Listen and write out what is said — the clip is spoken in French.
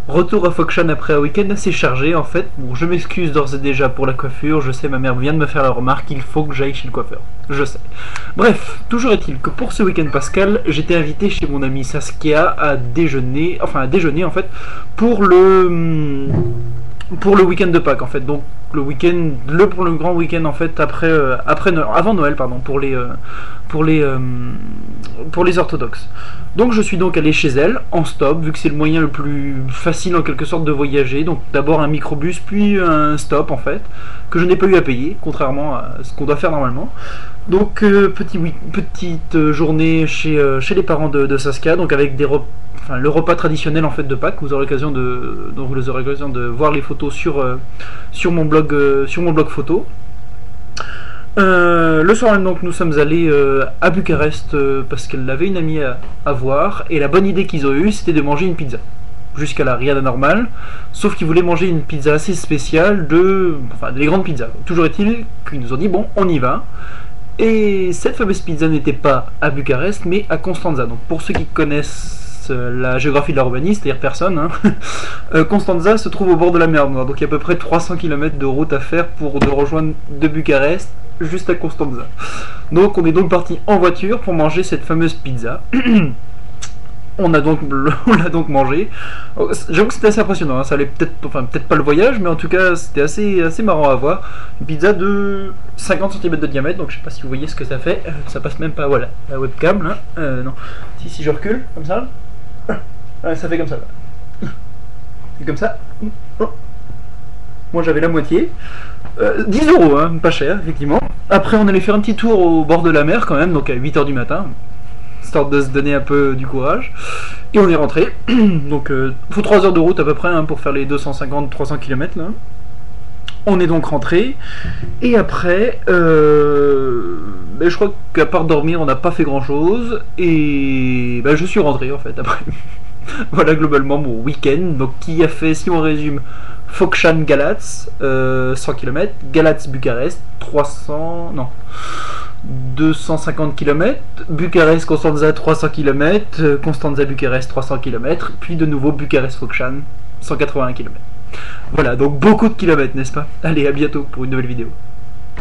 Retour à Fokchan après un week-end assez chargé en fait. Bon, je m'excuse d'ores et déjà pour la coiffure, je sais, ma mère vient de me faire la remarque, il faut que j'aille chez le coiffeur. Je sais. Bref, toujours est-il que pour ce week-end pascal, j'étais invité chez mon amie Saskia à déjeuner, en fait, pour le week-end de Pâques en fait. Donc pour le grand week-end en fait avant Noël pardon pour les euh, pour les orthodoxes. Donc je suis donc allé chez elle en stop vu que c'est le moyen le plus facile en quelque sorte de voyager. Donc d'abord un microbus puis un stop en fait que je n'ai pas eu à payer contrairement à ce qu'on doit faire normalement. Donc petite journée chez les parents de Saskia, donc avec le repas traditionnel en fait de Pâques. Vous aurez l'occasion de voir les photos sur mon blog photo. Le soir même donc nous sommes allés à Bucarest parce qu'elle avait une amie à voir et la bonne idée qu'ils ont eue c'était de manger une pizza. Jusqu'à là, rien d'anormal, sauf qu'ils voulaient manger une pizza assez spéciale des grandes pizzas. Toujours est-il qu'ils nous ont dit bon, on y va. Et cette fameuse pizza n'était pas à Bucarest, mais à Constanza. Donc pour ceux qui connaissent la géographie de la Roumanie, c'est-à-dire personne, hein, Constanza se trouve au bord de la mer Noire. Donc il y a à peu près 300 km de route à faire de rejoindre de Bucarest juste à Constanza. Donc on est donc parti en voiture pour manger cette fameuse pizza. On l'a donc mangé. J'avoue que c'était assez impressionnant, hein. Ça allait peut-être pas le voyage, mais en tout cas c'était assez marrant à voir. Une pizza de 50 cm de diamètre, donc je sais pas si vous voyez ce que ça fait. Ça passe même pas, voilà, la webcam là. Non. Si je recule, comme ça. Ouais, ça fait comme ça. C'est comme ça. Moi j'avais la moitié. 10 €, hein, pas cher, effectivement. Après on allait faire un petit tour au bord de la mer quand même, donc à 8 h du matin. Histoire de se donner un peu du courage. Et on est rentré. Donc il faut 3 heures de route à peu près hein, pour faire les 250-300 km là. On est donc rentré. Et après, je crois qu'à part dormir, on n'a pas fait grand chose. Et je suis rentré en fait après. Voilà globalement mon week-end. Donc qui a fait, si on résume, Fokchan Galatz 100 km, Galatz Bucarest 250 km, Bucarest Constanza 300 km, Constanza Bucarest 300 km, puis de nouveau Bucarest Fokchan 180 km. Voilà, donc beaucoup de kilomètres, n'est-ce pas? Allez, à bientôt pour une nouvelle vidéo.